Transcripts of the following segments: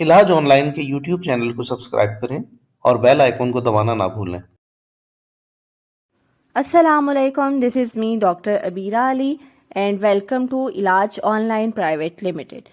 इलाज ऑनलाइन के YouTube channel को सब्सक्राइब करें और बेल आइकन को दबाना ना भूलें। Assalamualaikum, this is me Dr. Abira Ali and welcome to इलाज ऑनलाइन प्राइवेट लिमिटेड।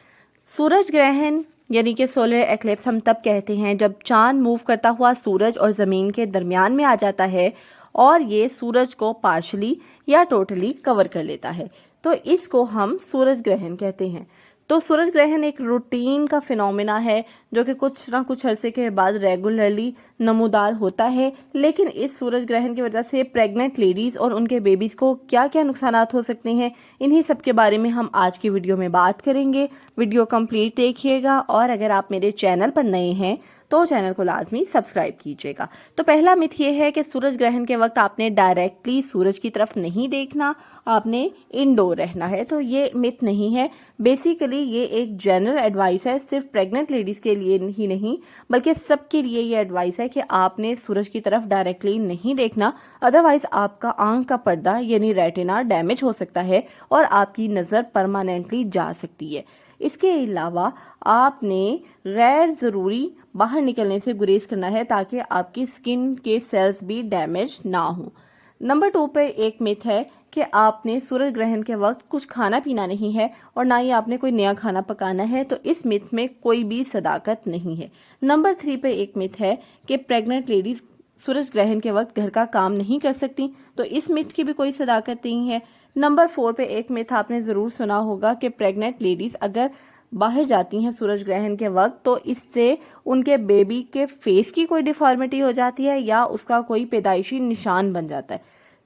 सूरज ग्रहण यानी कि सोलर एक्लिप्स हम तब कहते हैं जब चांद मूव करता हुआ सूरज और ज़मीन के दरमियान में आ जाता है और ये सूरज को पार्शली या टोटली कवर कर लेता है, तो इसको हम सूरज ग्रहण कहते हैं। तो सूरज ग्रहण एक रूटीन का फिनोमेना है जो कि कुछ ना कुछ अरसे के बाद रेगुलरली नमूदार होता है। लेकिन इस सूरज ग्रहण की वजह से प्रेग्नेंट लेडीज और उनके बेबीज को क्या क्या नुकसानात हो सकते हैं, इन्हीं सब के बारे में हम आज की वीडियो में बात करेंगे। वीडियो कंप्लीट देखिएगा और अगर आप मेरे चैनल पर नए हैं तो चैनल को लाजमी सब्सक्राइब कीजिएगा। तो पहला मिथ ये है कि सूरज ग्रहण के वक्त आपने डायरेक्टली सूरज की तरफ नहीं देखना, आपने इंडोर रहना है। तो ये मिथ नहीं है। बेसिकली ये एक जनरल एडवाइस है, सिर्फ प्रेग्नेंट लेडीज के लिए ही नहीं बल्कि सबके लिए ये एडवाइस है कि आपने सूरज की तरफ डायरेक्टली नहीं देखना, अदरवाइज आपका आंख का पर्दा यानी रेटिना डैमेज हो सकता है और आपकी नज़र परमानेंटली जा सकती है। इसके अलावा आपने गैर ज़रूरी बाहर निकलने से गुरेज करना है ताकि आपकी स्किन के सेल्स भी डैमेज ना हो। नंबर 2 पे एक मिथ है कि आपने सूरज ग्रहण के वक्त कुछ खाना पीना नहीं है और ना ही आपने कोई नया खाना पकाना है, तो इस मिथ में कोई भी सदाकत नहीं है। नंबर 3 पे एक मिथ है कि प्रेग्नेंट लेडीज सूरज ग्रहण के वक्त घर का काम नहीं कर सकती, तो इस मिथ की भी कोई सदाकत नहीं है। नंबर 4 पे एक मिथ आपने ज़रूर सुना होगा कि प्रेग्नेंट लेडीज अगर बाहर जाती हैं सूरज ग्रहण के वक्त तो इससे उनके बेबी के फेस की कोई डिफॉर्मिटी हो जाती है या उसका कोई पैदाइशी निशान बन जाता है,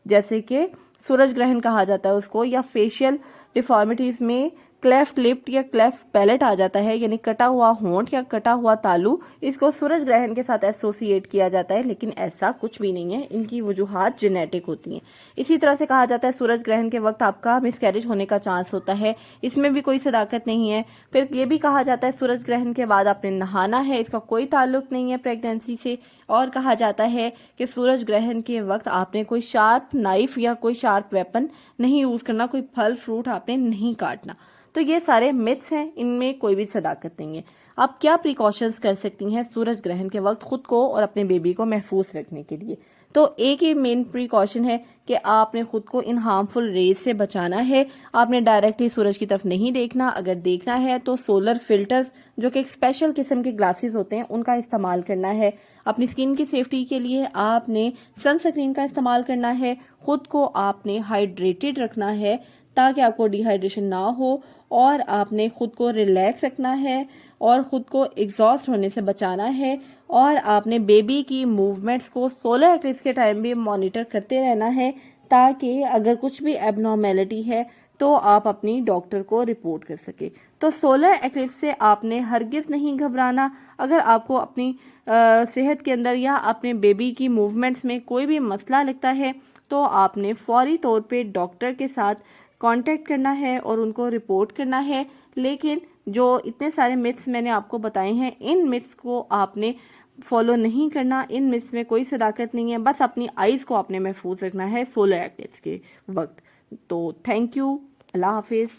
जैसे कि सूरज ग्रहण कहा जाता है उसको, या फेशियल डिफॉर्मिटीज में क्लेफ्ट लिप या क्लेफ्ट पैलेट आ जाता है, यानी कटा हुआ होंठ या कटा हुआ तालू, इसको सूरज ग्रहण के साथ एसोसिएट किया जाता है। लेकिन ऐसा कुछ भी नहीं है, इनकी वजूहात जेनेटिक होती हैं। इसी तरह से कहा जाता है सूरज ग्रहण के वक्त आपका मिसकैरेज होने का चांस होता है, इसमें भी कोई सदाकत नहीं है। फिर ये भी कहा जाता है सूरज ग्रहण के बाद आपने नहाना है, इसका कोई ताल्लुक नहीं है प्रेगनेंसी से। और कहा जाता है कि सूरज ग्रहण के वक्त आपने कोई शार्प नाइफ या कोई शार्प वेपन नहीं यूज़ करना, कोई फल फ्रूट आपने नहीं काटना। तो ये सारे मिथ्स हैं, इनमें कोई भी सदाकत नहीं है। आप क्या प्रिकॉशंस कर सकती हैं सूरज ग्रहण के वक्त खुद को और अपने बेबी को महफूज रखने के लिए? तो एक ही मेन प्रिकॉशन है कि आपने खुद को इन हार्मफुल रेज से बचाना है। आपने डायरेक्टली सूरज की तरफ नहीं देखना, अगर देखना है तो सोलर फिल्टर्स जो कि एक स्पेशल किस्म के ग्लासेस होते हैं उनका इस्तेमाल करना है। अपनी स्किन की सेफ्टी के लिए आपने सनस्क्रीन का इस्तेमाल करना है। खुद को आपने हाइड्रेटेड रखना है ताकि आपको डिहाइड्रेशन ना हो, और आपने खुद को रिलैक्स रखना है और ख़ुद को एग्जॉस्ट होने से बचाना है। और आपने बेबी की मूवमेंट्स को सोलर एक्लिप्स के टाइम भी मॉनिटर करते रहना है ताकि अगर कुछ भी एबनॉर्मेलिटी है तो आप अपनी डॉक्टर को रिपोर्ट कर सके। तो सोलर एक्लिप्स से आपने हरगिज़ नहीं घबराना। अगर आपको अपनी सेहत के अंदर या अपने बेबी की मूवमेंट्स में कोई भी मसला लगता है तो आपने फौरी तौर पे डॉक्टर के साथ कांटेक्ट करना है और उनको रिपोर्ट करना है। लेकिन जो इतने सारे मिथ्स मैंने आपको बताए हैं, इन मिथ्स को आपने फॉलो नहीं करना, इन मिथ्स में कोई सदाकत नहीं है। बस अपनी आइज़ को आपने महफूज रखना है सोलर एक्लिप्स के वक्त। तो थैंक यू, अल्लाह हाफिज़।